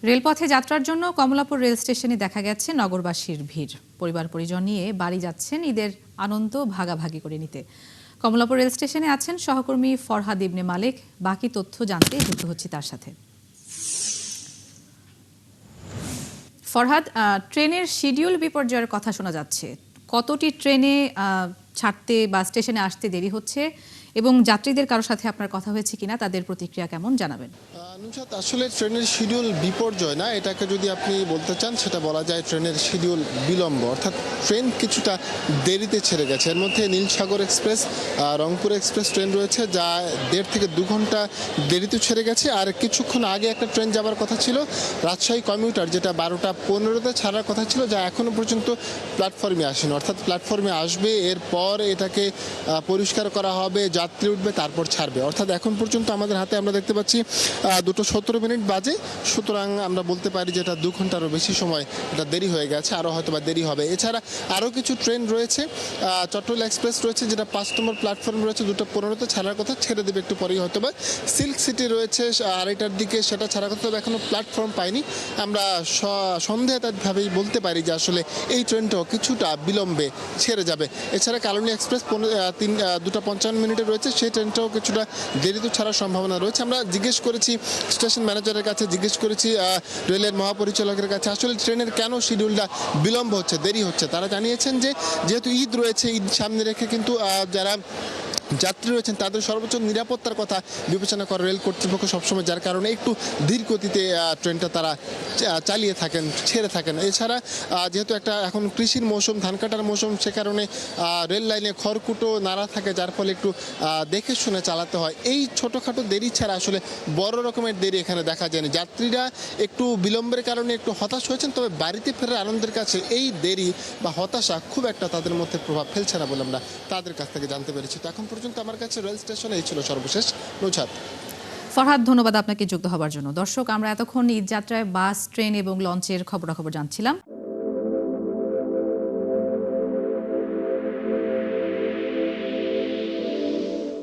রেলপথে যাত্রার জন্য কমলাপুর রেল স্টেশনে দেখা গেছে নগরবাসীর ভিড়। পরিবার পরিজন নিয়ে বাড়ি যাচ্ছেন ঈদের আনন্দ ভাগাভাগি করে নিতে। কমলাপুর রেল স্টেশনে আছেন সহকর্মী ফরহাদ ইবনে মালেক। বাকি তথ্য জানতে যুক্ত হচ্ছি তার সাথে। ফরহাদ, ট্রেনের শিডিউল বিপর্যয়ের কথা শোনা যাচ্ছে। কতটি ট্রেনে ছাড়তে বা স্টেশনে আসতে দেরি হচ্ছে এবং যাত্রীদের কারো সাথে আপনার কথা হয়েছে কিনা, তাদের প্রতিক্রিয়া কেমন জানাবেন। নুসরাত, আসলে ট্রেনের শিডিউল বিপর্যয় না, এটাকে যদি আপনি বলতে চান সেটা বলা যায় ট্রেনের শিডিউল বিলম্ব, অর্থাৎ ট্রেন কিছুটা দেরিতে ছেড়ে গেছে। এর মধ্যে Nilsagar express, Rangpur express train রয়েছে যা 1.5 থেকে 2 ঘন্টা দেরিতে ছেড়ে গেছে। আর কিছুক্ষণ আগে একটা ট্রেন যাওয়ার কথা ছিল রাজশাহী কমিউটার, যেটা 12টা 15-তে ছাড়ার কথা ছিল, যা এখনও পর্যন্ত প্ল্যাটফর্মে আসেনি। অর্থাৎ প্ল্যাটফর্মে আসবে, এরপর এটাকে পরিষ্কার করা হবে, যাত্রী উঠবে, তারপর ছাড়বে। অর্থাৎ এখন পর্যন্ত আমাদের হাতে আমরা দেখতে পাচ্ছি 2:17 বাজে। সুতরাং আমরা বলতে পারি যে এটা 2 ঘন্টারও বেশি সময় এটা দেরি হয়ে গেছে, আরও হয়তো বা দেরি হবে। এছাড়া আরও কিছু ট্রেন রয়েছে, চট্টগ্রাম এক্সপ্রেস রয়েছে যেটা 5 নম্বর প্ল্যাটফর্ম রয়েছে, 2:15-তে ছাড়ার কথা, ছেড়ে দেবে একটু পরেই হয়তো বা। সিল্ক সিটি রয়েছে 2:30টার দিকে, সেটা ছাড়ার কথা, তবে এখনও প্ল্যাটফর্ম পাইনি। আমরা সন্দেহভাবেই বলতে পারি যে আসলে এই ট্রেনটাও কিছুটা বিলম্বে ছেড়ে যাবে। এছাড়া কালনী এক্সপ্রেস 2:55 রয়েছে, সেই ট্রেনটাও কিছুটা দেরিতে ছাড়ার সম্ভাবনা রয়েছে। আমরা জিজ্ঞেস করেছি স্টেশন ম্যানেজারের কাছে, জিজ্ঞেস করেছি রেলের মহাপরিচালকের কাছে আসলে ট্রেনের কেন শিডিউলটা বিলম্ব হচ্ছে, দেরি হচ্ছে। তারা জানিয়েছেন যে যেহেতু ঈদ রয়েছে, ঈদ সামনে রেখে কিন্তু যারা যাত্রী রয়েছেন তাদের সর্বোচ্চ নিরাপত্তার কথা বিবেচনা করে রেল কর্তৃপক্ষ সবসময়, যার কারণে একটু ধীর গতিতে ট্রেনটা তারা চালিয়ে থাকেন, ছেড়ে থাকেন। এছাড়া যেহেতু একটা এখন কৃষির মৌসুম, ধান কাটার মৌসুম, সে কারণে রেল লাইনে খড়কুটো নাড়া থাকে, যার ফলে একটু দেখে শুনে চালাতে হয়। এই ছোটোখাটো দেরি ছাড়া আসলে বড় রকমের দেরি এখানে দেখা যায়নি। যাত্রীরা একটু বিলম্বের কারণে একটু হতাশ হয়েছেন, তবে বাড়িতে ফেরার আনন্দের কাছে এই দেরি বা হতাশা খুব একটা তাদের মধ্যে প্রভাব ফেলছে না বলে আমরা তাদের কাছ থেকে জানতে পেরেছি। তো এখন পর্যন্ত আমার কাছে রেল স্টেশনে এই ছিল সর্বশেষ। নুসরাত। ফরহাদ, ধন্যবাদ আপনাকে যুক্ত হবার জন্য। দর্শক, আমরা এতক্ষণ ঈদ যাত্রায় বাস, ট্রেন এবং লঞ্চের খবরাখবর জানছিলাম।